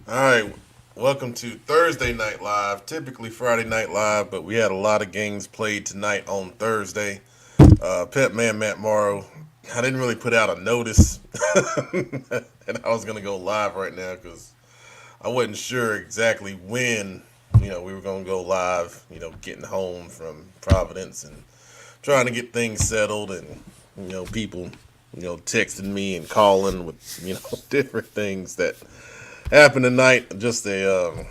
All right, welcome to Thursday Night Live. Typically Friday Night Live, but we had a lot of games played tonight on Thursday. Pet Man Matt Morrow. I didn't really put out a notice, and I was gonna go live right now because I wasn't sure exactly when we were gonna go live. Getting home from Providence and trying to get things settled, and people texting me and calling with different things that happened tonight. Just a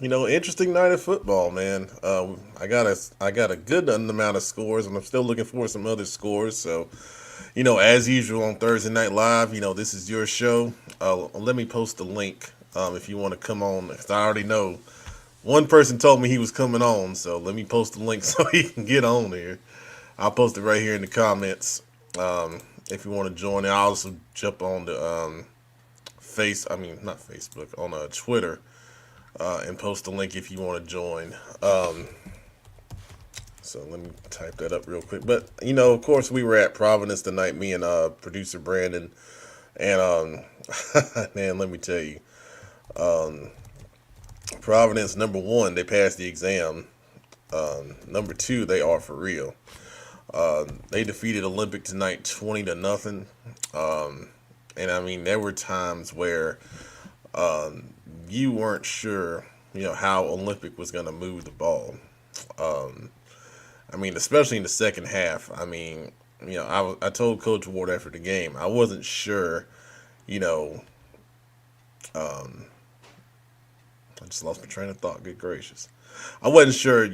interesting night of football, man. I got a good amount of scores, and I'm still looking for some other scores. So, as usual on Thursday Night Live, this is your show. Let me post the link if you want to come on. 'Cause I already know one person told me he was coming on, so let me post the link so he can get on here. I'll post it right here in the comments. If you want to join, I'll also jump on the not Facebook, on Twitter, and post the link if you want to join. So let me type that up real quick. But of course, we were at Providence tonight. Me and producer Brandon, and man, let me tell you, Providence number one, they passed the exam. Number two, they are for real. They defeated Olympic tonight 20-0. And I mean, there were times where you weren't sure, how Olympic was going to move the ball. Um, I mean, especially in the second half. I mean, I told Coach Ward after the game, I wasn't sure, you know, um, I just lost my train of thought. Good gracious. I wasn't sure,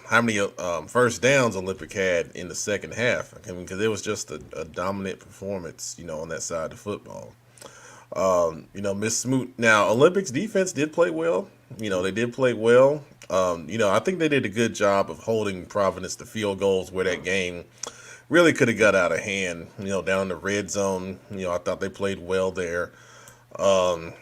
how many first downs Olympic had in the second half. I mean, because it was just a dominant performance, on that side of football. Miss Smoot. Now, Olympics defense did play well. They did play well. I think they did a good job of holding Providence to field goals where that game really could have got out of hand. Down in the red zone. I thought they played well there. Um,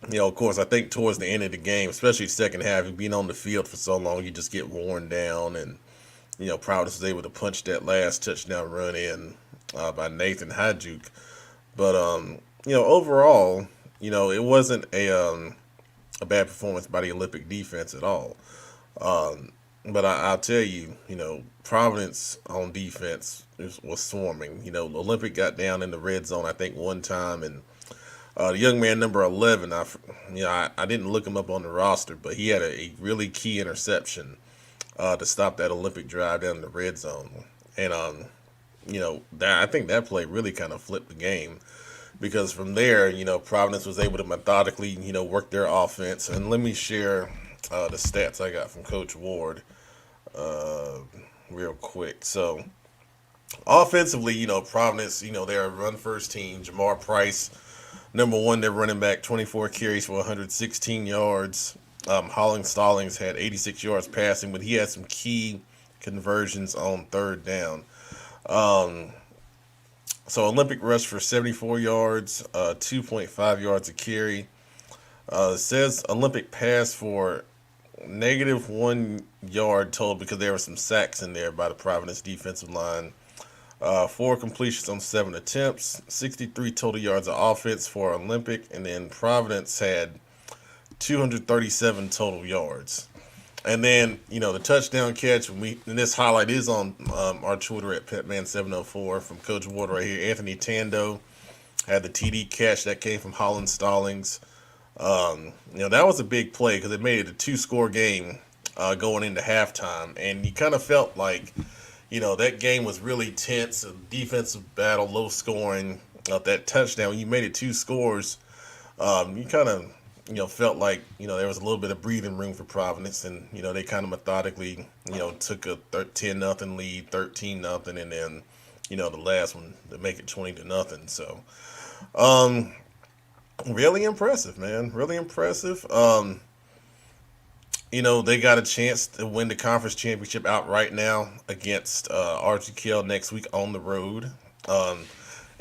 of course, I think towards the end of the game, especially second half, you being on the field for so long, you just get worn down. And Providence was able to punch that last touchdown run in by Nathan Hajuk. But overall, it wasn't a bad performance by the Olympic defense at all. But I'll tell you, Providence on defense was swarming. Olympic got down in the red zone, I think, one time, and the young man number 11, I didn't look him up on the roster, but he had a really key interception to stop that Olympic drive down in the red zone, and I think that play really kind of flipped the game because from there, Providence was able to methodically, work their offense. And let me share the stats I got from Coach Ward uh, real quick. So offensively, Providence, they're a run first team. Jamar Price, number one, they're running back, 24 carries for 116 yards. Holland Stallings had 86 yards passing, but he had some key conversions on third down. Um, so Olympic rushed for 74 yards, 2.5 yards a carry. It says Olympic passed for -1 yard total because there were some sacks in there by the Providence defensive line. Four completions on seven attempts, 63 total yards of offense for Olympic, and then Providence had 237 total yards. And then, the touchdown catch, and this highlight is on our Twitter at Petman704 from Coach Ward right here. Anthony Tando had the TD catch that came from Holland Stallings. That was a big play because it made it a two-score game going into halftime. And you kind of felt like, that game was really tense, a defensive battle, low scoring. That touchdown, when you made it two scores, you kind of felt like there was a little bit of breathing room for Providence, and they kind of methodically took a 10-0 lead, 13-0, and then the last one to make it 20-0. So really impressive, man, really impressive. They got a chance to win the conference championship outright now against RGKL next week on the road.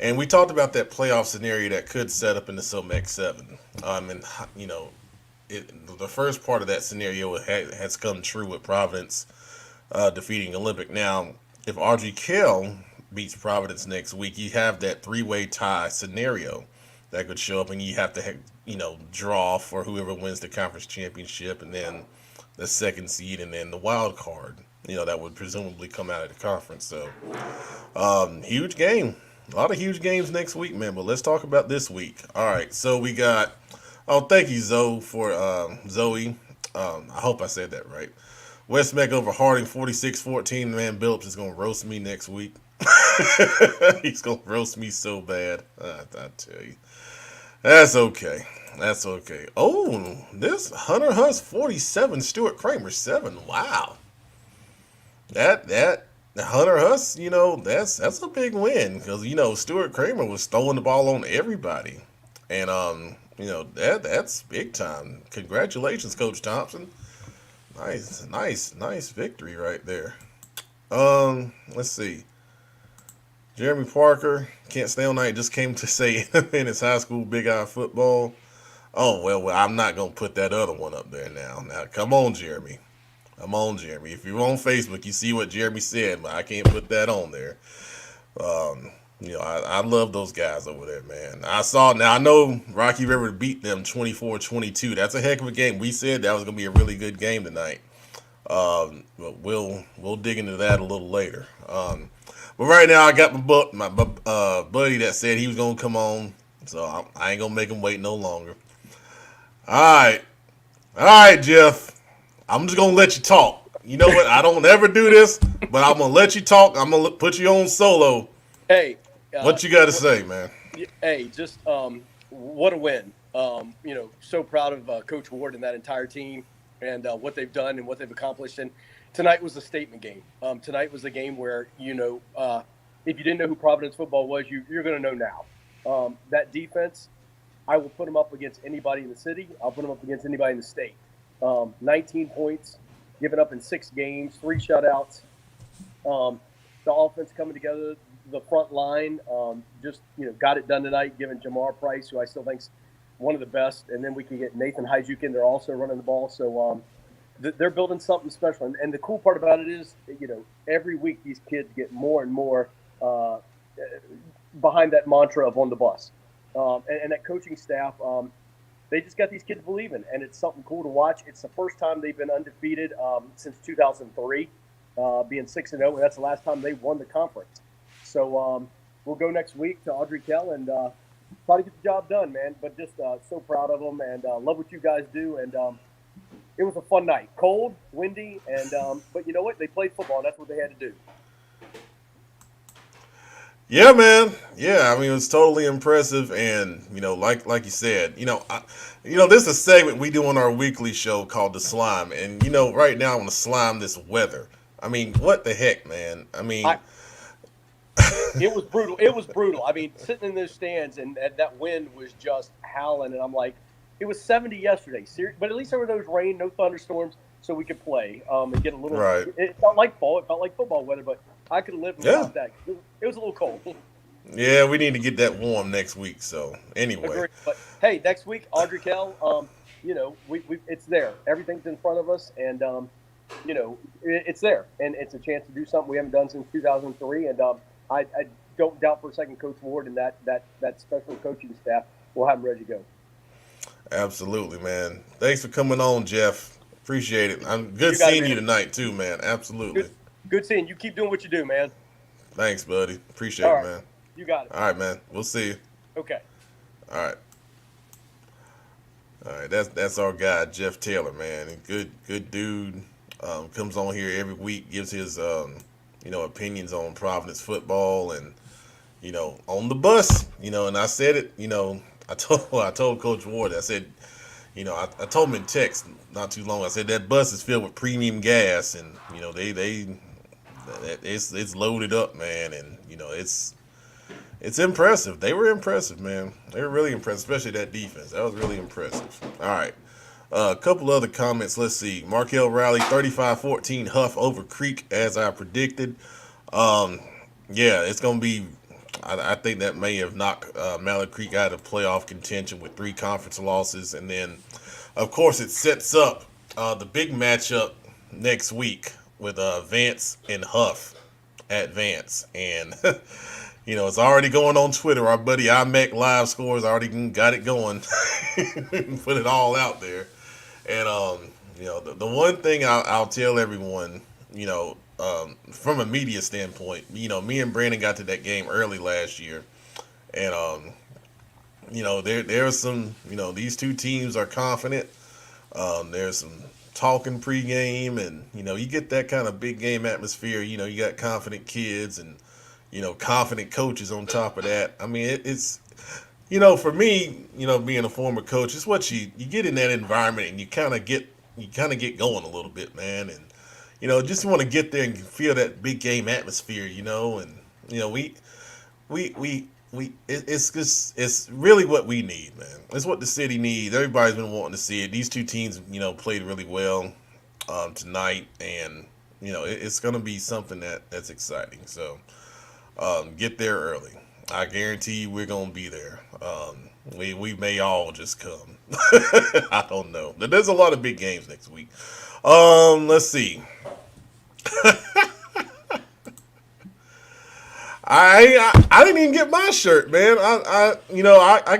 And we talked about that playoff scenario that could set up in the SOMEX 7. And, the first part of that scenario has come true with Providence defeating Olympic. Now, if RGKL beats Providence next week, you have that three-way tie scenario. that could show up, and you have to draw for whoever wins the conference championship, and then the second seed, and then the wild card. That would presumably come out of the conference. So, huge game. A lot of huge games next week, man. But let's talk about this week. All right. So we got. Oh, thank you, Zoe, for Zoe. I hope I said that right. West Meck over Harding, 46-14. Man, Billups is gonna roast me next week. He's gonna roast me so bad. I tell you. That's okay. That's okay. Oh, this Hunter Huss 47, Stuart Kramer 7. Wow. That Hunter Huss, that's a big win because Stuart Kramer was throwing the ball on everybody, and that's big time. Congratulations, Coach Thompson. Nice victory right there. Let's see. Jeremy Parker can't stay all night. Just came to say in his high school Big Eye football. Oh well, I'm not gonna put that other one up there now. Now come on, Jeremy. Come on, Jeremy. If you're on Facebook, you see what Jeremy said, but I can't put that on there. I love those guys over there, man. Now I know Rocky River beat them 24-22. That's a heck of a game. We said that was gonna be a really good game tonight. But we'll dig into that a little later. But right now I got my buddy that said he was gonna come on, so I ain't gonna make him wait no longer. All right, Jeff. I'm just gonna let you talk. You know what? I don't ever do this, but I'm gonna let you talk. I'm gonna put you on solo. Hey, what you got to say, man? Hey, just what a win. So proud of Coach Ward and that entire team and what they've done and what they've accomplished. And tonight was a statement game. Tonight was a game where if you didn't know who Providence football was, you're going to know now. That defense, I will put them up against anybody in the city. I'll put them up against anybody in the state. 19 points given up in 6 games, 3 shutouts. The offense coming together, the front line got it done tonight, giving Jamar Price, who I still think's one of the best, and then we can get Nathan Hyjuk in there also running the ball. So they're building something special. And the cool part about it is, every week these kids get more and more behind that mantra of on the bus. And that coaching staff, they just got these kids believing, and it's something cool to watch. It's the first time they've been undefeated since 2003, being 6-0, and that's the last time they won the conference. So we'll go next week to Audrey Kell and try to get the job done, man. But just so proud of them and love what you guys do. And it was a fun night. Cold, windy, and but you know what? They played football, and that's what they had to do. Yeah, man. Yeah, I mean, it was totally impressive, and like you said, this is a segment we do on our weekly show called The Slime, and right now I want to slime this weather. I mean, what the heck, man? I mean, it was brutal. It was brutal. I mean, sitting in those stands, and that wind was just howling, and I'm like, it was 70 yesterday, but at least there were those rain, no thunderstorms, so we could play and get a little. Right. It felt like fall. It felt like football weather, but I could have lived without that. It was a little cold. Yeah, we need to get that warm next week. So anyway, agreed. But hey, next week, Audrey Kell. It's there. Everything's in front of us, and it's there, and it's a chance to do something we haven't done since 2003. And I don't doubt for a second Coach Ward and that special coaching staff will have them ready to go. Absolutely, man. Thanks for coming on, Jeff. Appreciate it. I'm good seeing you tonight too, man. Absolutely. Good seeing you. Keep doing what you do, man. Thanks, buddy. Appreciate it, man. You got it. All right, man. We'll see you. Okay. All right. That's our guy, Jeff Taylor, man. Good dude. Comes on here every week, gives his opinions on Providence football and on the bus. And I said it. I told Coach Ward. I said, I told him in text not too long. I said that bus is filled with premium gas, and it's loaded up, man, and it's impressive. They were impressive, man. They were really impressive, especially that defense. That was really impressive. All right. A couple other comments. Let's see. Markel Riley, 35-14 Huff over Creek, as I predicted. Yeah, it's going to be – I think that may have knocked Mallard Creek out of playoff contention with 3 conference losses. And then, of course, it sets up the big matchup next week with Vance and Huff at Vance. And, It's already going on Twitter. Our buddy iMac Live Scores already got it going. Put it all out there. And the one thing I'll tell everyone, from a media standpoint, me and Brandon got to that game early last year, and there's some, these two teams are confident. There's some talking pregame, and you get that kind of big game atmosphere. You got confident kids and confident coaches on top of that. I mean, it's for me, being a former coach, it's what you get in that environment, and you kind of get going a little bit, man, and just want to get there and feel that big game atmosphere, and it's just it's really what we need, man. It's what the city needs. Everybody's been wanting to see it. These two teams, played really well tonight, and it's going to be something that's exciting. So get there early. I guarantee you we're going to be there. We may all just come. I don't know. There's a lot of big games next week. Let's see. I didn't even get my shirt, man. I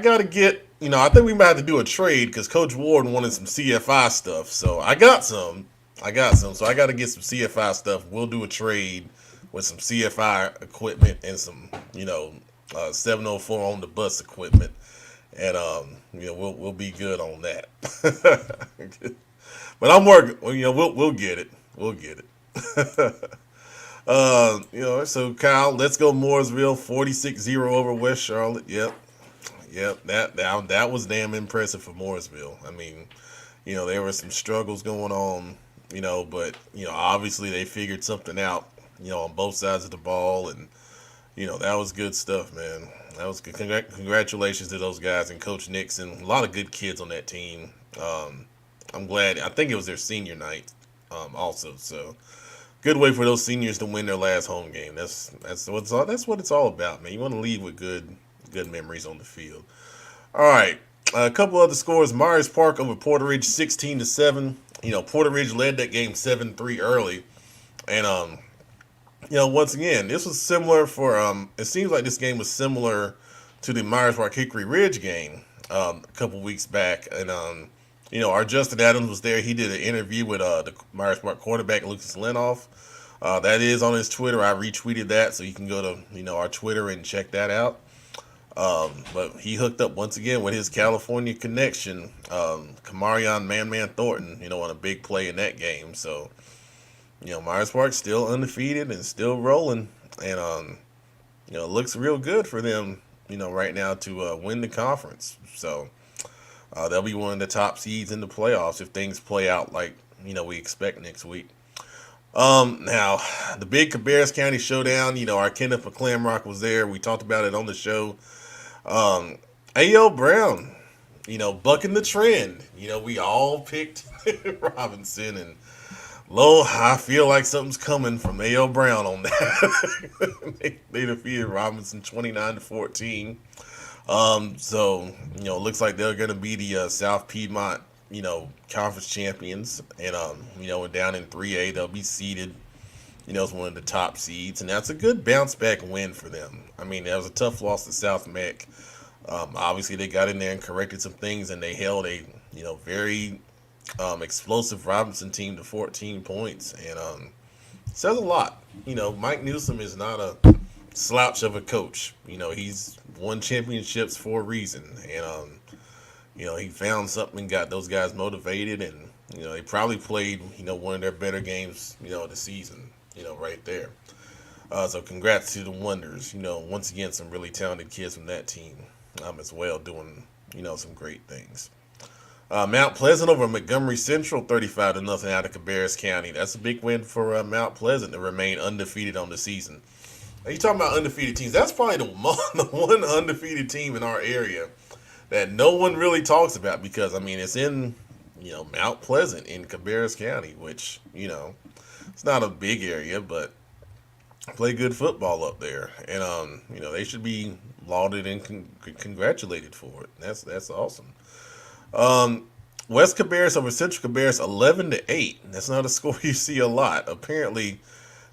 gotta get. I think we might have to do a trade because Coach Ward wanted some CFI stuff. So I got some. So I got to get some CFI stuff. We'll do a trade with some CFI equipment and some 704 on the bus equipment, and we'll be good on that. But I'm working. We'll get it. We'll get it. So Kyle, let's go Mooresville, 46-0 over West Charlotte. Yep. That was damn impressive for Mooresville. I mean, there were some struggles going on, but obviously they figured something out, on both sides of the ball, and that was good stuff, man. That was good. Congratulations to those guys and Coach Nixon. A lot of good kids on that team. I'm glad. I think it was their senior night, also. So. Good way for those seniors to win their last home game. That's what it's all about, man. You want to leave with good memories on the field. All right, a couple other scores. Myers Park over Porter Ridge, 16-7. Porter Ridge led that game 7-3 early, and once again, this was similar for. It seems like this game was similar to the Myers Park Hickory Ridge game a couple weeks back, and our Justin Adams was there. He did an interview with the Myers Park quarterback, Lucas Lenoff. That is on his Twitter. I retweeted that, so you can go to our Twitter and check that out. But he hooked up once again with his California connection, Kamarion Man Thornton, on a big play in that game. So, Myers Park still undefeated and still rolling. And, it looks real good for them, right now to win the conference. So, they'll be one of the top seeds in the playoffs if things play out like, we expect next week. Now, the big Cabarrus County showdown, our Kenneth McClamrock was there. We talked about it on the show. A.L. Brown, bucking the trend. We all picked Robinson, and I feel like something's coming from A.L. Brown on that. They defeated Robinson 29-14. So, it looks like they're going to be the South Piedmont, conference champions. And, down in 3A, they'll be seeded, as one of the top seeds. And that's a good bounce back win for them. I mean, that was a tough loss to South Mac. Obviously, they got in there and corrected some things, and they held a, very explosive Robinson team to 14 points. And says a lot. Mike Newsom is not a slouch of a coach. He's won championships for a reason, and he found something and got those guys motivated, and they probably played one of their better games of the season right there. So congrats to the Wonders. Once again, some really talented kids from that team as well, doing some great things. Mount Pleasant over Montgomery Central, 35-0 out of Cabarrus County. That's a big win for Mount Pleasant to remain undefeated on the season. You talking about undefeated teams? That's probably the one undefeated team in our area that no one really talks about because, it's in, Mount Pleasant in Cabarrus County, which, it's not a big area, but play good football up there. And, they should be lauded and congratulated for it. That's awesome. West Cabarrus over Central Cabarrus, 11-8. That's not a score you see a lot. Apparently,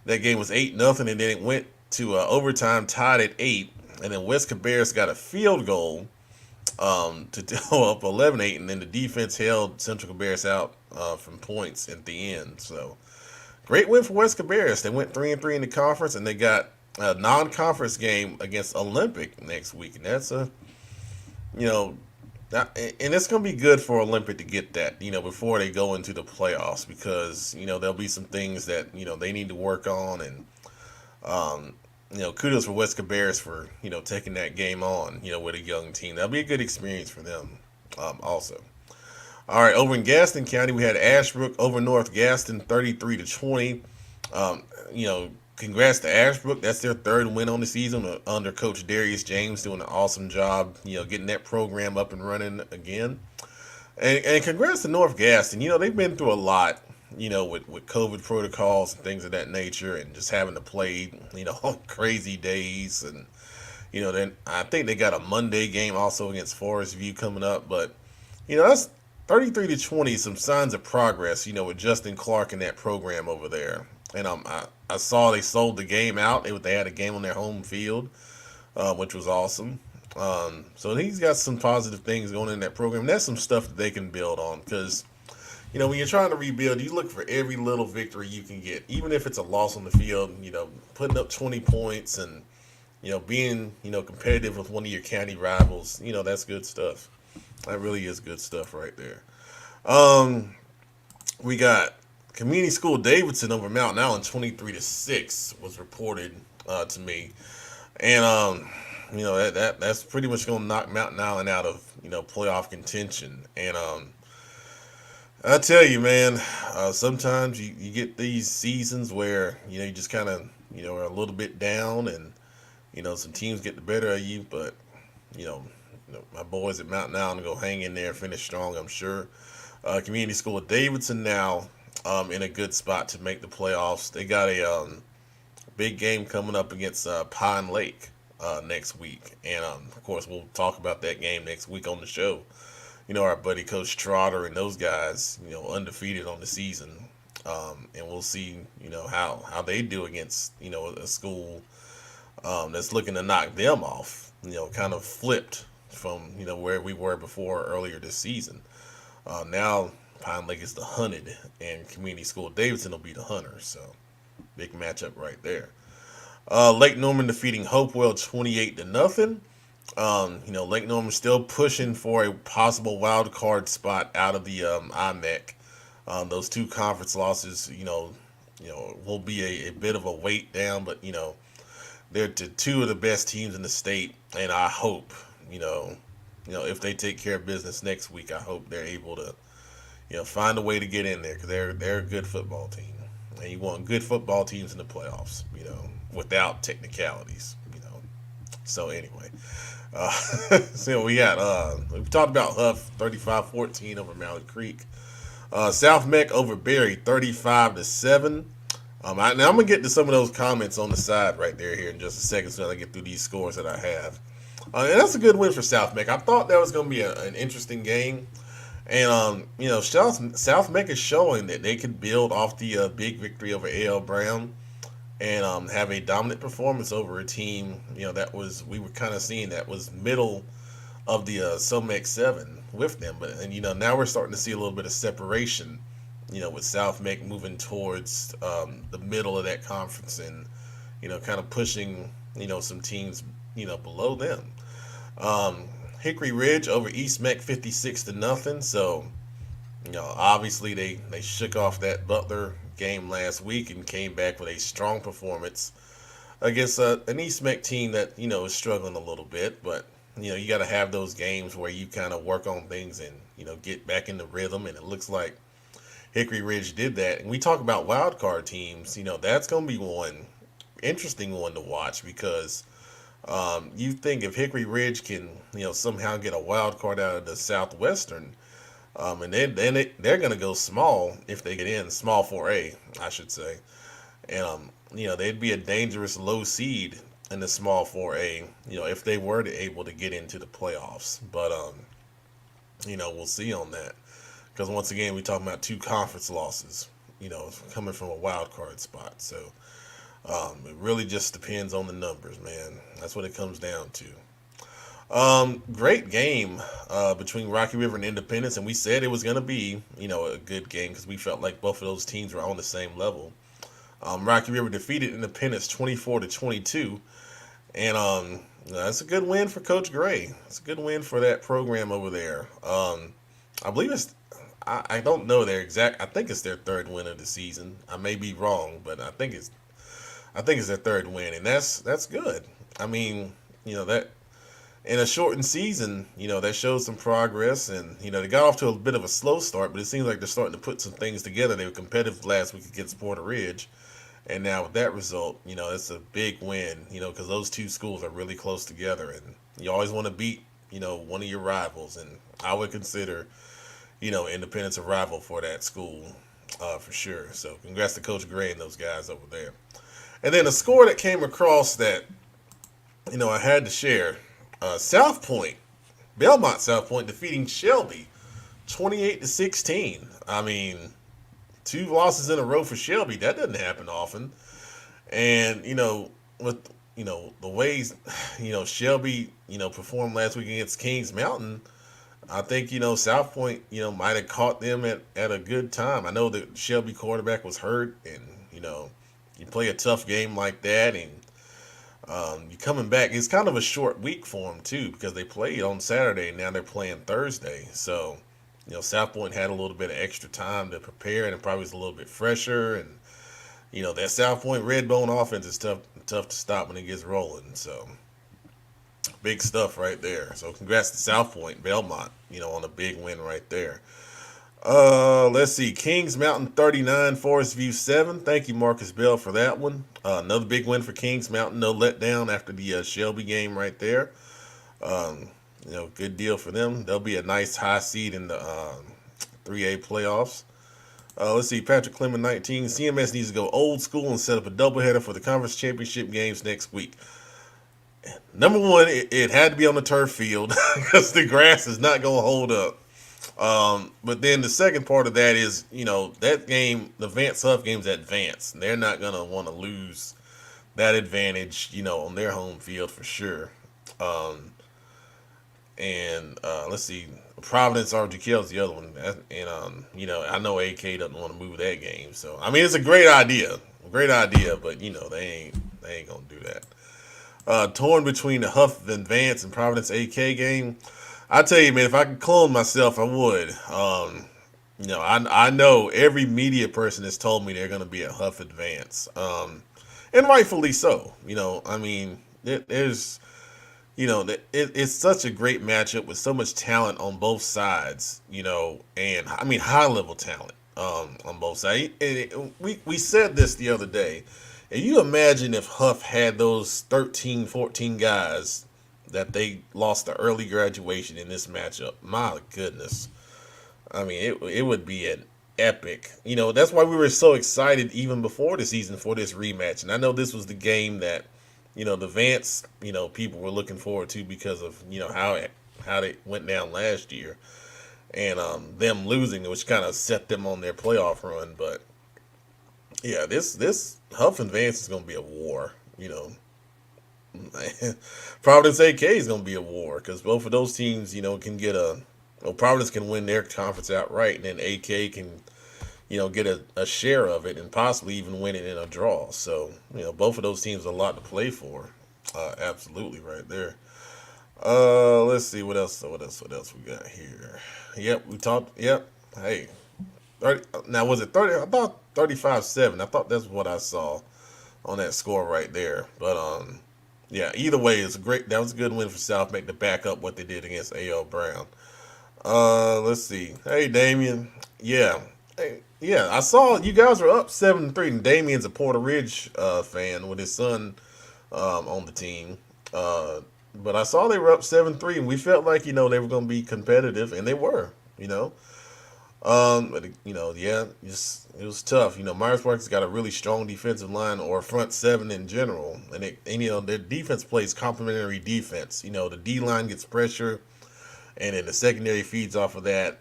that game was 8-0, and then it went to overtime, tied at 8, and then West Cabarrus got a field goal to go up 11-8, and then the defense held Central Cabarrus out from points at the end. So great win for West Cabarrus. They went 3-3 in the conference, and they got a non-conference game against Olympic next week, and that's a you know. And it's going to be good for Olympic to get that, before they go into the playoffs because, there'll be some things that, they need to work on. And, kudos for West Cabarrus for, taking that game on, with a young team. That'll be a good experience for them also. All right, over in Gaston County, we had Ashbrook over North Gaston 33-20. Um, you know, Congrats to Ashbrook. That's their third win on the season under Coach Darius James, doing an awesome job, getting that program up and running again. And congrats to North Gaston. They've been through a lot, with COVID protocols and things of that nature, and just having to play, on crazy days. And, then I think they got a Monday game also against Forest View coming up. But, that's 33-20, some signs of progress, with Justin Clark and that program over there. And I saw they sold the game out. They had a game on their home field, which was awesome. So he's got some positive things going in that program. That's some stuff that they can build on because, when you're trying to rebuild, you look for every little victory you can get, even if it's a loss on the field, putting up 20 points and, being, competitive with one of your county rivals. That's good stuff. That really is good stuff right there. We got Community School Davidson over Mountain Island 23-6 was reported to me. And, that's pretty much going to knock Mountain Island out of, playoff contention. And I tell you, man, sometimes you get these seasons where, you just kind of, are a little bit down and, some teams get the better of you. But, my boys at Mountain Island go hang in there, finish strong, I'm sure. Community School of Davidson now in a good spot to make the playoffs. They got a big game coming up against Pine Lake next week. And, of course, we'll talk about that game next week on the show. Our buddy Coach Trotter and those guys, undefeated on the season. And we'll see, how they do against, a school that's looking to knock them off, kind of flipped from, where we were before earlier this season. Now Pine Lake is the hunted, and Community School Davidson will be the hunter. So big matchup right there. Lake Norman defeating Hopewell 28-0. Lake Norman still pushing for a possible wild card spot out of the IMEC. Those two conference losses, will be a bit of a weight down, but they're two of the best teams in the state, and I hope, if they take care of business next week, I hope they're able to, find a way to get in there because they're a good football team, and you want good football teams in the playoffs, without technicalities, So anyway, so we talked about Huff 35-14 over Mallard Creek. South Meck over Berry 35-7. Now I'm gonna get to some of those comments on the side right there here in just a second, so I get through these scores that I have. And that's a good win for South Meck. I thought that was gonna be an interesting game, and South Meck is showing that they could build off the big victory over A.L. Brown and have a dominant performance over a team that we were kind of seeing that was middle of the SOMEC 7 with them, but now we're starting to see a little bit of separation, with South Meck moving towards the middle of that conference and kind of pushing some teams below them. Hickory Ridge over East Meck 56-0. So obviously they shook off that Butler game last week and came back with a strong performance against an East Meck team that is struggling a little bit, but you got to have those games where you kind of work on things and get back in the rhythm, and it looks like Hickory Ridge did that. And we talk about wild card teams, that's going to be one interesting one to watch because you think if Hickory Ridge can somehow get a wild card out of the Southwestern, and then they're going to go small if they get in, small 4A, I should say. And, they'd be a dangerous low seed in the small 4A, if they were able to get into the playoffs. But, we'll see on that. Because once again, we're talking about two conference losses, coming from a wild card spot. So, It really just depends on the numbers, man. That's what it comes down to. Great game between Rocky River and Independence, and we said it was going to be, a good game because we felt like both of those teams were on the same level. Rocky River defeated Independence 24-22, and that's a good win for Coach Gray. It's a good win for that program over there. I believe I don't know their exact. I think it's their third win of the season. I may be wrong, but I think it's their third win, and that's good. I mean, that in a shortened season, that shows some progress, and they got off to a bit of a slow start, but it seems like they're starting to put some things together. They were competitive last week against Porter Ridge, and now with that result, it's a big win, because those two schools are really close together, and you always want to beat, one of your rivals, and I would consider, Independence a rival for that school, for sure. So congrats to Coach Gray and those guys over there. And then a score that came across that, I had to share. South Point, Belmont South Point defeating Shelby 28-16. I mean, two losses in a row for Shelby. That doesn't happen often. And, with, the ways, Shelby, performed last week against Kings Mountain, I think, South Point, might have caught them at a good time. I know the Shelby quarterback was hurt, and, you play a tough game like that, and you coming back. It's kind of a short week for them too because they played on Saturday and now they're playing Thursday. So, South Point had a little bit of extra time to prepare and it probably was a little bit fresher. And that South Point Redbone offense is tough to stop when it gets rolling. So, big stuff right there. So, congrats to South Point, Belmont, on a big win right there. Let's see. Kings Mountain 39, Forest View 7. Thank you, Marcus Bell, for that one. Another big win for Kings Mountain. No letdown after the Shelby game right there. Good deal for them. They'll be a nice high seed in the 3A playoffs. Let's see. Patrick Clement 19. CMS needs to go old school and set up a doubleheader for the conference championship games next week. Number one, it had to be on the turf field because the grass is not going to hold up. But then the second part of that is, that game, the Vance Huff game's at Vance. They're not going to want to lose that advantage, on their home field for sure. And let's see, Providence RGK is the other one. And, I know AK doesn't want to move that game. So, I mean, it's a great idea. But, they ain't going to do that. Torn between the Huff and Vance and Providence AK game. I tell you, man, if I could clone myself, I would. I know every media person has told me they're going to be a Huff Advance, and rightfully so. I mean, there's, it's such a great matchup with so much talent on both sides, and I mean high level talent on both sides. And we said this the other day. And you imagine if Huff had those 13, 14 guys that they lost the early graduation in this matchup. My goodness. I mean, it would be an epic. That's why we were so excited even before the season for this rematch. And I know this was the game that, the Vance, people were looking forward to because of, how they went down last year. And them losing, which kind of set them on their playoff run. But, yeah, this Huff and Vance is going to be a war, Providence AK is going to be a war because both of those teams, can get Providence can win their conference outright, and then AK can, get a share of it and possibly even win it in a draw. So, both of those teams have a lot to play for. Absolutely right there. Let's see what else we got here. Yep, we talked. Yep. Hey, 30, now was it 30? I thought 35-7. I thought that's what I saw on that score right there. But yeah, either way, that was a good win for South Make to back up what they did against A.L. Brown. Let's see. Hey, Damien. Yeah. Hey, yeah, I saw you guys were up 7-3, and Damien's a Porter Ridge fan with his son on the team. But I saw they were up 7-3, and we felt like, they were going to be competitive, and they were, But, yeah, it was tough. Myers Park's got a really strong defensive line or front seven in general. And their defense plays complementary defense. The D-line gets pressure, and then the secondary feeds off of that.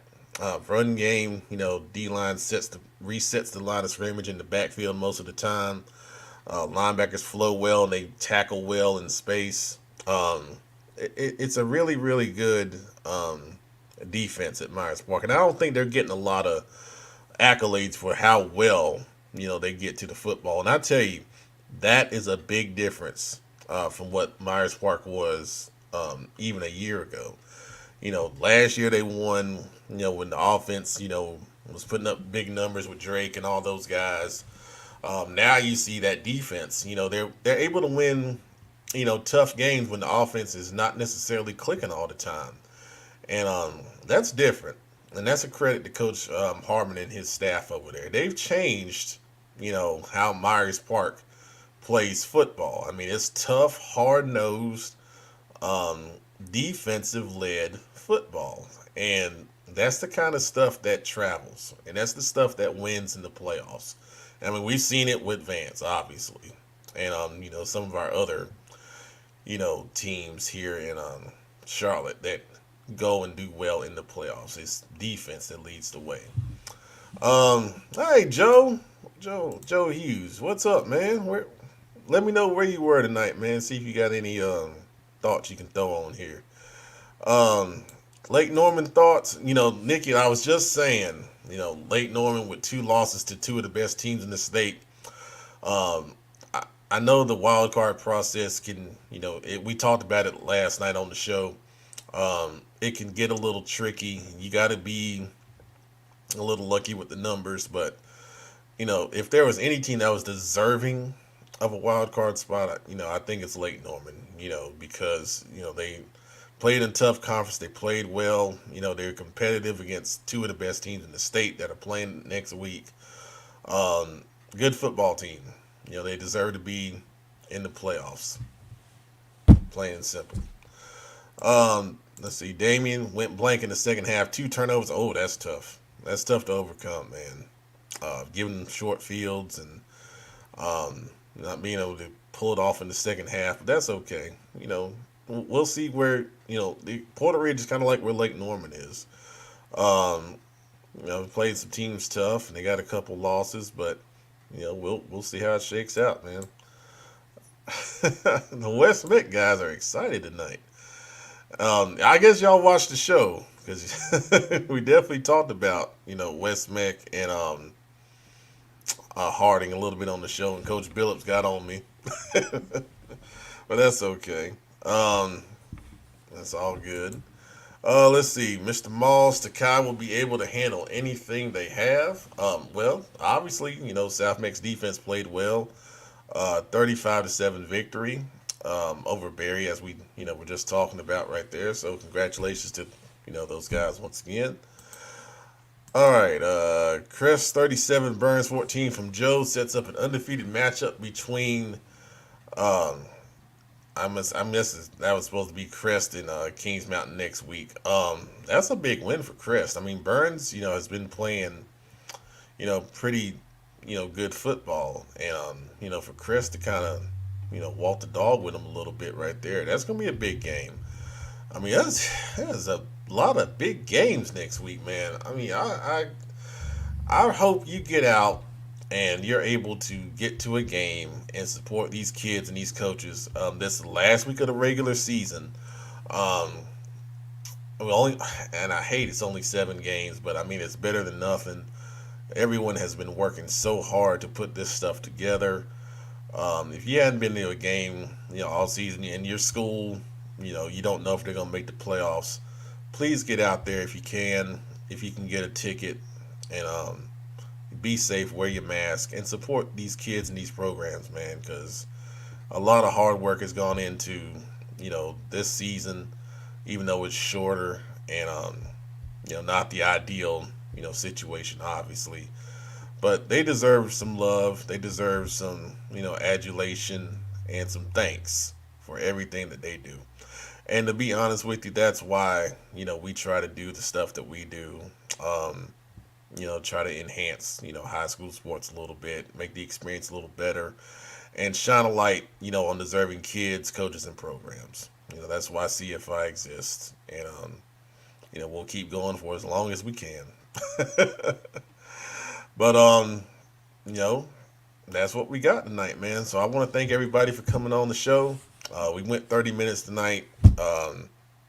Run game, D-line resets the line of scrimmage in the backfield most of the time. Linebackers flow well and they tackle well in space. It's a really, really good defense at Myers Park, and I don't think they're getting a lot of accolades for how well they get to the football. And I tell you, that is a big difference from what Myers Park was even a year ago. Last year they won. When the offense was putting up big numbers with Drake and all those guys. Now you see that defense. They're able to win. Tough games when the offense is not necessarily clicking all the time, and that's different. And that's a credit to Coach Harmon and his staff over there. They've changed, how Myers Park plays football. I mean, it's tough, hard nosed, um, defensive led football. And that's the kind of stuff that travels. And that's the stuff that wins in the playoffs. I mean, we've seen it with Vance, obviously. And, some of our other, teams here in Charlotte that go and do well in the playoffs. It's defense that leads the way. Hey, Joe Hughes, what's up, man? Let me know where you were tonight, man. See if you got any thoughts you can throw on here. Um, Lake Norman thoughts. Nikki, I was just saying, Lake Norman with two losses to two of the best teams in the state. Um, I know the wild card process can, we talked about it last night on the show. It can get a little tricky. You got to be a little lucky with the numbers, but if there was any team that was deserving of a wild card spot, I think it's Lake Norman. Because they played in tough conference. They played well. They're competitive against two of the best teams in the state that are playing next week. Um, Good football team. They deserve to be in the playoffs. Plain and simple. Let's see. Damien went blank in the second half. Two turnovers. Oh, that's tough. That's tough to overcome, man. Giving them short fields and not being able to pull it off in the second half. But that's okay. We'll see where the Porter Ridge is kind of like where Lake Norman is. Um, played some teams tough and they got a couple losses, but we'll see how it shakes out, man. The West Mick guys are excited tonight. I guess y'all watched the show because we definitely talked about West Mick and Harding a little bit on the show, and Coach Billups got on me, but that's okay. Um, that's all good. Let's see. Mr. Moss, Takai will be able to handle anything they have. Well, obviously, South Mex defense played well. 35-7 victory over Berry, as we were just talking about right there. So congratulations to those guys once again. All right, Chris 37 Burns 14 from Joe sets up an undefeated matchup between um, I miss that was supposed to be Crest and Kings Mountain next week. That's a big win for Crest. I mean, Burns, has been playing, pretty, good football, and for Crest to kind of, walk the dog with him a little bit right there. That's gonna be a big game. I mean, that's a lot of big games next week, man. I mean, I hope you get out and you're able to get to a game and support these kids and these coaches. This is the last week of the regular season. Um, we only, and I hate it's only 7 games, but I mean it's better than nothing. Everyone has been working so hard to put this stuff together. If you hadn't been to a game, all season in your school, you don't know if they're gonna make the playoffs. Please get out there if you can. If you can get a ticket, and be safe, wear your mask, and support these kids and these programs, man, because a lot of hard work has gone into, this season, even though it's shorter and, not the ideal, situation, obviously. But they deserve some love. They deserve some, adulation and some thanks for everything that they do. And to be honest with you, that's why, we try to do the stuff that we do. Um, Try to enhance, high school sports a little bit, make the experience a little better, and shine a light, on deserving kids, coaches, and programs. That's why CFI exists, and we'll keep going for as long as we can. But you know, that's what we got tonight, man. So I want to thank everybody for coming on the show. We went 30 minutes tonight. I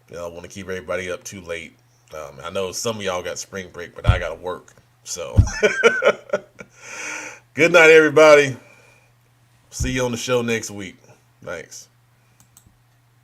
want to keep everybody up too late. I know some of y'all got spring break, but I got to work. So good night, everybody. See you on the show next week. Thanks.